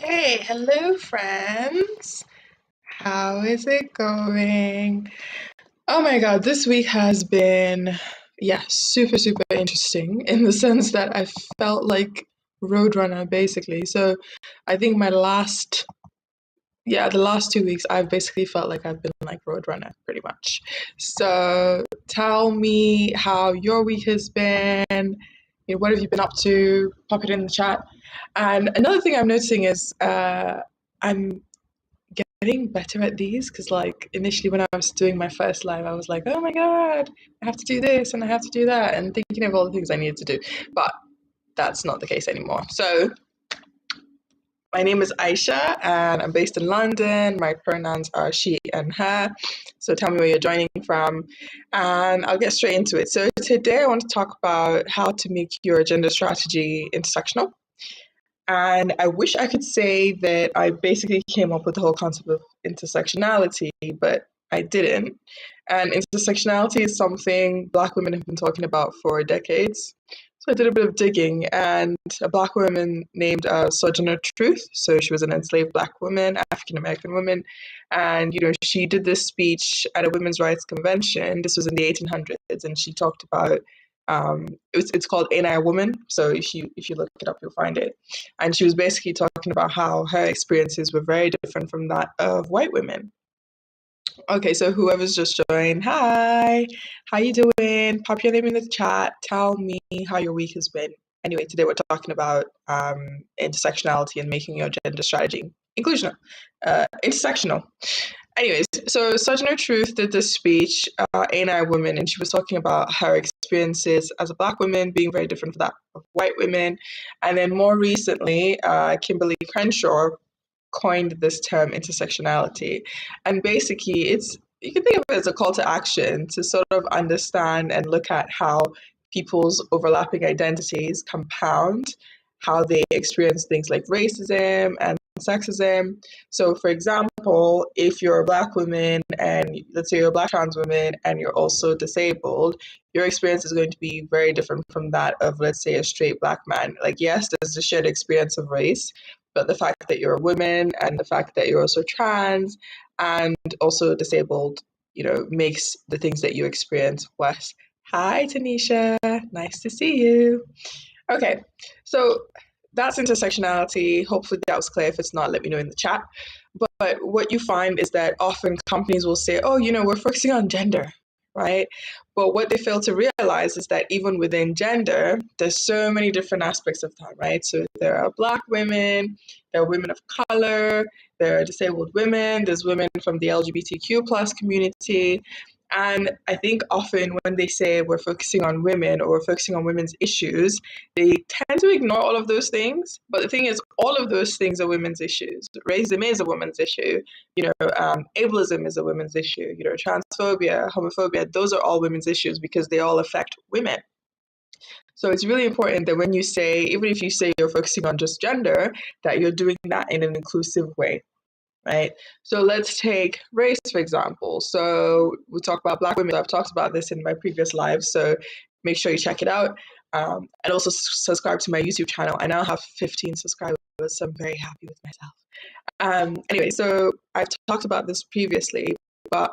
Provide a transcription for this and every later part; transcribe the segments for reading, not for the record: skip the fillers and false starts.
Hey, hello, friends. How is it going? Oh my God, this week has been, yeah, super, super interesting in the sense that I felt like Roadrunner basically. So I think the last 2 weeks, I've basically felt like I've been like Roadrunner pretty much. So tell me how your week has been. What have you been up to? Pop it in the chat. And another thing I'm noticing is I'm getting better at these because, like, initially when I was doing my first live, I was like, oh my God, I have to do this and I have to do that, and thinking of all the things I needed to do. But that's not the case anymore. So my name is Aisha and I'm based in London. My pronouns are she and her. So tell me where you're joining from and I'll get straight into it. So today I want to talk about how to make your gender strategy intersectional. And I wish I could say that I basically came up with the whole concept of intersectionality, but I didn't. And intersectionality is something Black women have been talking about for decades. So I did a bit of digging, and a Black woman named Sojourner Truth. So she was an enslaved Black woman, African American woman, and she did this speech at a women's rights convention. This was in the 1800s, and she talked about it's called Ain't I a Woman? So if you look it up, you'll find it. And she was basically talking about how her experiences were very different from that of white women. Okay, so whoever's just joined, hi, how you doing? Pop your name in the chat. Tell me how your week has been. Anyway, today we're talking about intersectionality and making your gender strategy inclusional, intersectional. Anyways, so Sojourner Truth did this speech, Ain't I a Woman, and she was talking about her experiences as a Black woman being very different from that of white women. And then more recently, Kimberly Crenshaw coined this term intersectionality. And basically, you can think of it as a call to action to sort of understand and look at how people's overlapping identities compound how they experience things like racism and sexism. So, for example, if you're a Black woman and let's say you're a Black trans woman and you're also disabled, your experience is going to be very different from that of, let's say, a straight Black man. Like, yes, there's a shared experience of race, but the fact that you're a woman and the fact that you're also trans and also disabled, makes the things that you experience worse. Hi, Tanisha. Nice to see you. Okay, so that's intersectionality. Hopefully that was clear. If it's not, let me know in the chat. But what you find is that often companies will say, oh, we're focusing on gender, right? But what they fail to realize is that even within gender, there's so many different aspects of that, right? So there are Black women, there are women of color, there are disabled women, there's women from the LGBTQ plus community. And I think often when they say we're focusing on women or we're focusing on women's issues, they tend to ignore all of those things. But the thing is, all of those things are women's issues. Racism is a women's issue. Ableism is a women's issue. Transphobia, homophobia, those are all women's issues because they all affect women. So it's really important that when you say, even if you say you're focusing on just gender, that you're doing that in an inclusive way. Right. So let's take race, for example. So we talk about Black women. I've talked about this in my previous lives. So make sure you check it out. And also subscribe to my YouTube channel. I now have 15 subscribers, so I'm very happy with myself. Anyway, so I've talked about this previously, but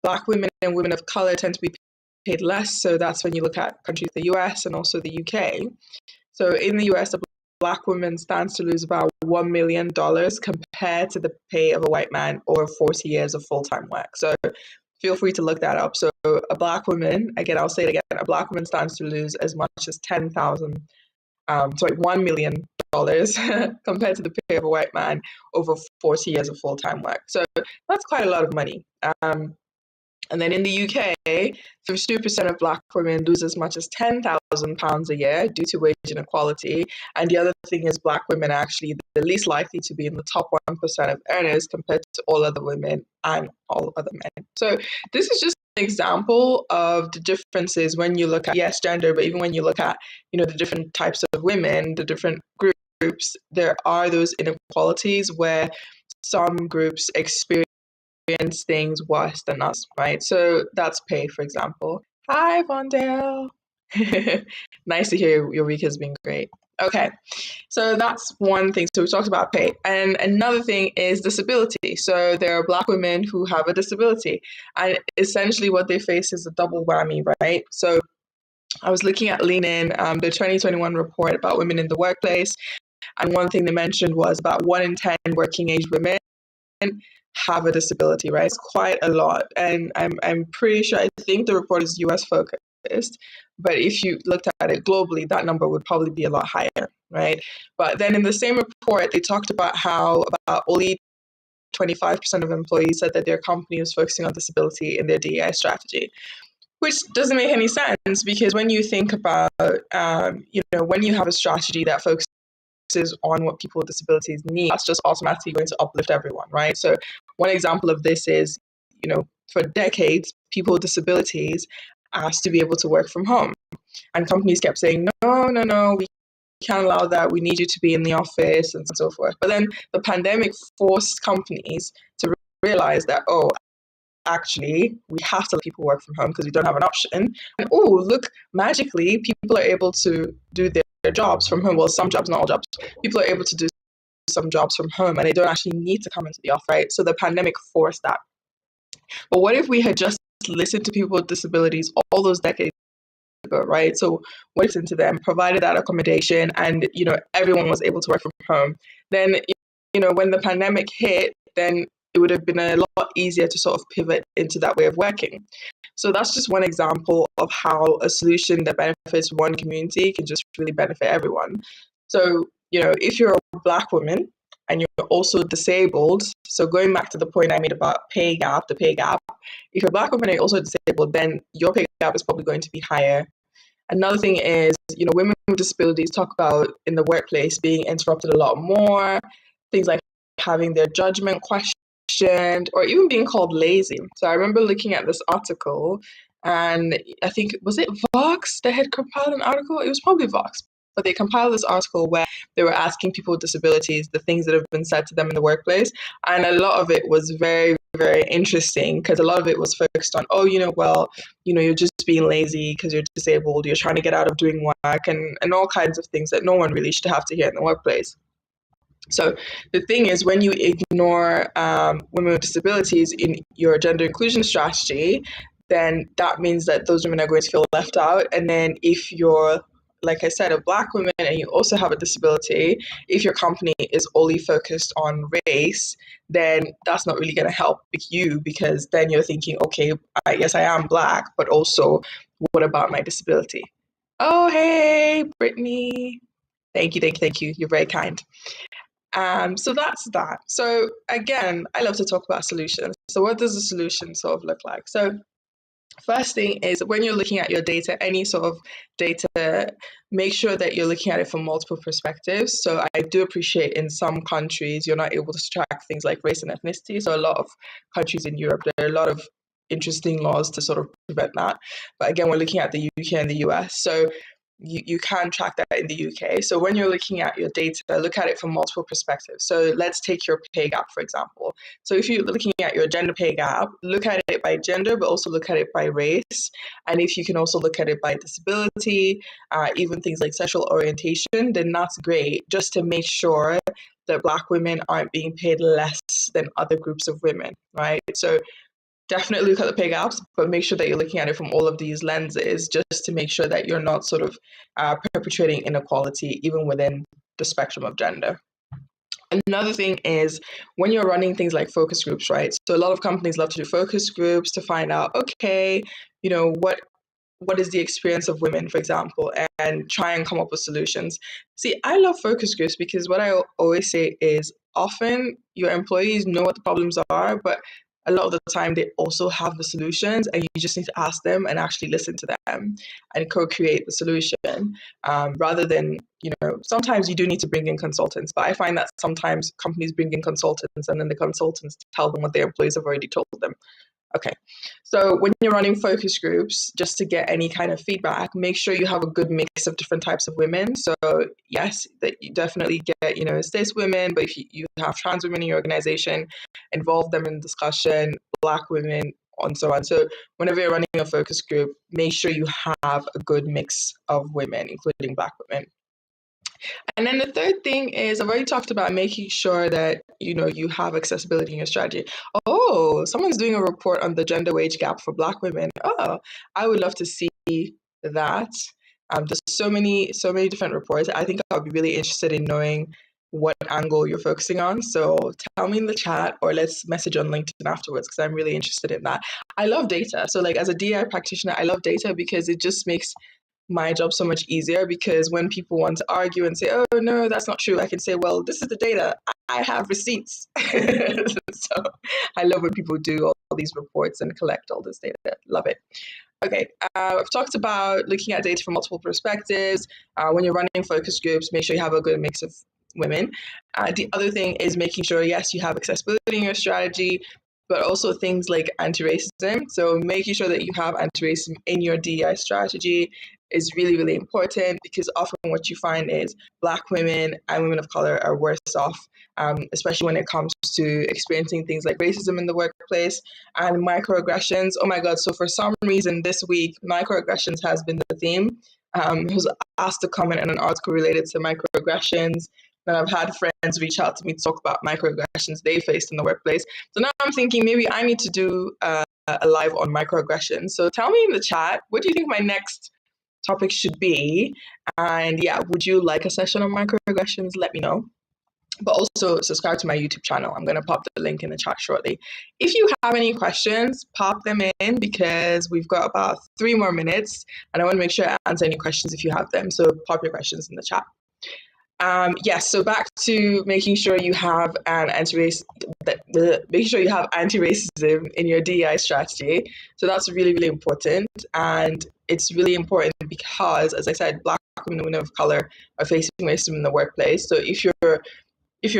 Black women and women of color tend to be paid less. So that's when you look at countries, the US and also the UK. So in the US, a Black woman stands to lose about $1 million compared to the pay of a white man or 40 years of full-time work. So feel free to look that up. So a Black woman, again, I'll say it again, a Black woman stands to lose as much as $1 million compared to the pay of a white man over 40 years of full-time work. So that's quite a lot of money. And then in the UK, 52% of Black women lose as much as £10,000 a year due to wage inequality. And the other thing is Black women are actually the least likely to be in the top 1% of earners compared to all other women and all other men. So this is just an example of the differences when you look at, yes, gender, but even when you look at, the different types of women, the different groups, there are those inequalities where some groups experience things worse than us, right? So that's pay, for example. Hi, Vondale. Nice to hear your week has been great. Okay, so that's one thing. So we talked about pay. And another thing is disability. So there are Black women who have a disability. And essentially what they face is a double whammy, right? So I was looking at Lean In, the 2021 report about women in the workplace. And one thing they mentioned was about 1 in 10 working age women have a disability, right? It's quite a lot. And I'm pretty sure, I think the report is US focused. But if you looked at it globally, that number would probably be a lot higher, right? But then in the same report, they talked about how about only 25% of employees said that their company was focusing on disability in their DEI strategy, which doesn't make any sense because when you think about, when you have a strategy that focuses on what people with disabilities need, that's just automatically going to uplift everyone, right? So one example of this is, for decades, people with disabilities asked to be able to work from home. And companies kept saying, no, we can't allow that. We need you to be in the office and so forth. But then the pandemic forced companies to realize that, oh, actually, we have to let people work from home because we don't have an option. And oh, look, magically, people are able to do their jobs from home. Well, some jobs, not all jobs. People are able to do some jobs from home and they don't actually need to come into the office, right? So the pandemic forced that. But what if we had just listened to people with disabilities all those decades ago, right? So what if into them, provided that accommodation and, everyone was able to work from home, then, when the pandemic hit, then it would have been a lot easier to sort of pivot into that way of working. So that's just one example of how a solution that benefits one community can just really benefit everyone. So, if you're a Black woman and you're also disabled, so going back to the point I made about the pay gap, if you're a Black woman and you're also disabled, then your pay gap is probably going to be higher. Another thing is, women with disabilities talk about in the workplace being interrupted a lot more, things like having their judgment questioned or even being called lazy. So I remember looking at this article and I think, was it Vox that had compiled an article? It was probably Vox. But they compiled this article where they were asking people with disabilities the things that have been said to them in the workplace. And a lot of it was very, very interesting because a lot of it was focused on, you're just being lazy because you're disabled, you're trying to get out of doing work and all kinds of things that no one really should have to hear in the workplace. So the thing is, when you ignore women with disabilities in your gender inclusion strategy, then that means that those women are going to feel left out. And then if you're, like I said, a Black woman and you also have a disability, if your company is only focused on race, then that's not really going to help you because then you're thinking, okay, yes, I am Black, but also what about my disability? Oh, hey, Brittany. Thank you, thank you, thank you. You're very kind. So that's that. So again, I love to talk about solutions. So what does a solution sort of look like? So first thing is when you're looking at your data, any sort of data, make sure that you're looking at it from multiple perspectives. So I do appreciate in some countries, you're not able to track things like race and ethnicity. So a lot of countries in Europe, there are a lot of interesting laws to sort of prevent that. But again, we're looking at the UK and the US. So you can track that in the UK. So when you're looking at your data, look at it from multiple perspectives. So let's take your pay gap, for example. So if you're looking at your gender pay gap, look at it by gender, but also look at it by race. And if you can also look at it by disability, even things like sexual orientation, then that's great, just to make sure that Black women aren't being paid less than other groups of women, right? So definitely look at the pay gaps, but make sure that you're looking at it from all of these lenses just to make sure that you're not sort of perpetuating inequality even within the spectrum of gender. Another thing is when you're running things like focus groups, right? So a lot of companies love to do focus groups to find out, okay, what is the experience of women, for example, and try and come up with solutions. See, I love focus groups because what I always say is often your employees know what the problems are, but a lot of the time they also have the solutions and you just need to ask them and actually listen to them and co-create the solution rather than, sometimes you do need to bring in consultants, but I find that sometimes companies bring in consultants and then the consultants tell them what their employees have already told them. Okay, so when you're running focus groups, just to get any kind of feedback, make sure you have a good mix of different types of women. So yes, that you definitely get, cis women, but if you have trans women in your organization, involve them in discussion, Black women, and so on. So whenever you're running a focus group, make sure you have a good mix of women, including Black women. And then the third thing is I've already talked about making sure that you have accessibility in your strategy. Oh, someone's doing a report on the gender wage gap for Black women. Oh, I would love to see that. There's so many different reports. I think I'll be really interested in knowing what angle you're focusing on. So tell me in the chat or let's message on LinkedIn afterwards because I'm really interested in that. I love data. So like as a DI practitioner, I love data because it just makes my job so much easier because when people want to argue and say, oh, no, that's not true, I can say, well, this is the data. I have receipts. So I love when people do all these reports and collect all this data. Love it. Okay, I've talked about looking at data from multiple perspectives. When you're running focus groups, make sure you have a good mix of women. The other thing is making sure, yes, you have accessibility in your strategy, but also things like anti-racism. So making sure that you have anti-racism in your DEI strategy is really, really important because often what you find is Black women and women of color are worse off, especially when it comes to experiencing things like racism in the workplace and microaggressions. Oh my God. So for some reason this week, microaggressions has been the theme. I was asked to comment on an article related to microaggressions. And I've had friends reach out to me to talk about microaggressions they faced in the workplace. So now I'm thinking maybe I need to do a live on microaggressions. So tell me in the chat, what do you think my next topic should be? And yeah, would you like a session on microaggressions? Let me know. But also subscribe to my YouTube channel. I'm going to pop the link in the chat shortly. If you have any questions, pop them in because we've got about 3 more minutes and I want to make sure I answer any questions if you have them. So pop your questions in the chat. Yes, so back to making sure you have making sure you have anti-racism in your DEI strategy. So that's really, really important. And it's really important because, as I said, Black women and women of color are facing racism in the workplace. So if your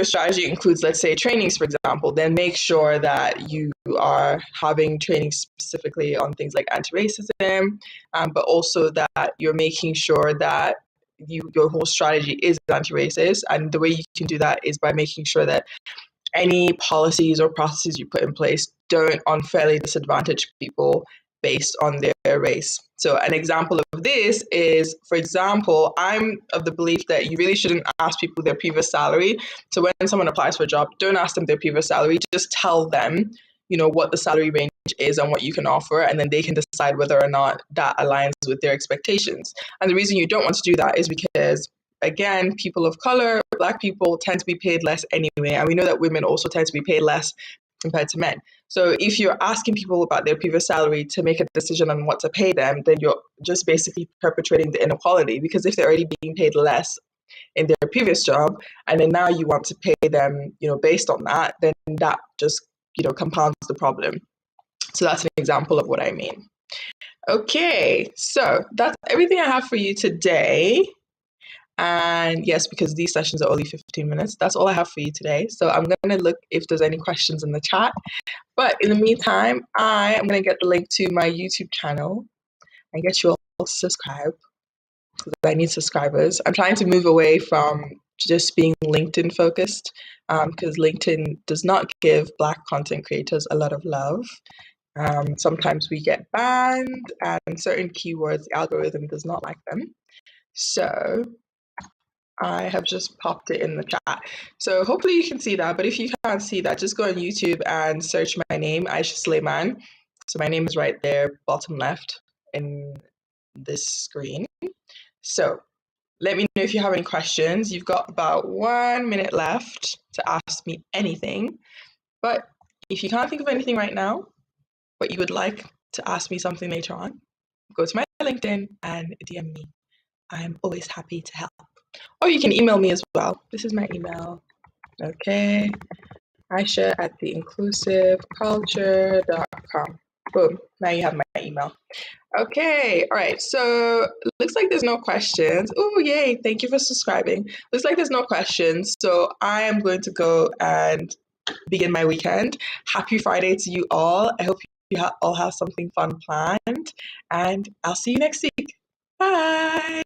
strategy includes, let's say, trainings, for example, then make sure that you are having training specifically on things like anti-racism, but also that you're making sure that your whole strategy is anti-racist. And the way you can do that is by making sure that any policies or processes you put in place don't unfairly disadvantage people based on their race. So an example of this is, for example, I'm of the belief that you really shouldn't ask people their previous salary. So when someone applies for a job, don't ask them their previous salary. Just tell them, what the salary range is and what you can offer, and then they can decide whether or not that aligns with their expectations. And the reason you don't want to do that is because, again, people of color, Black people tend to be paid less anyway. And we know that women also tend to be paid less compared to men. So if you're asking people about their previous salary to make a decision on what to pay them, then you're just basically perpetuating the inequality, because if they're already being paid less in their previous job and then now you want to pay them, based on that, then that just, compounds the problem. So that's an example of what I mean. Okay, so that's everything I have for you today. And yes, because these sessions are only 15 minutes, that's all I have for you today. So I'm going to look if there's any questions in the chat. But in the meantime, I am going to get the link to my YouTube channel and get you all to subscribe because I need subscribers. I'm trying to move away from just being LinkedIn focused because LinkedIn does not give Black content creators a lot of love. Sometimes we get banned and certain keywords, the algorithm does not like them. So I have just popped it in the chat. So hopefully you can see that. But if you can't see that, just go on YouTube and search my name, Aisha Suleiman. So my name is right there, bottom left in this screen. So let me know if you have any questions. You've got about 1 minute left to ask me anything. But if you can't think of anything right now, but you would like to ask me something later on, go to my LinkedIn and DM me. I'm always happy to help. Or you can email me as well. This is my email. Okay. Aisha at theinclusiveculture.com. Boom. Now you have my email. Okay. All right. So looks like there's no questions. Oh, yay. Thank you for subscribing. Looks like there's no questions. So I am going to go and begin my weekend. Happy Friday to you all. I hope you all have something fun planned. And I'll see you next week. Bye.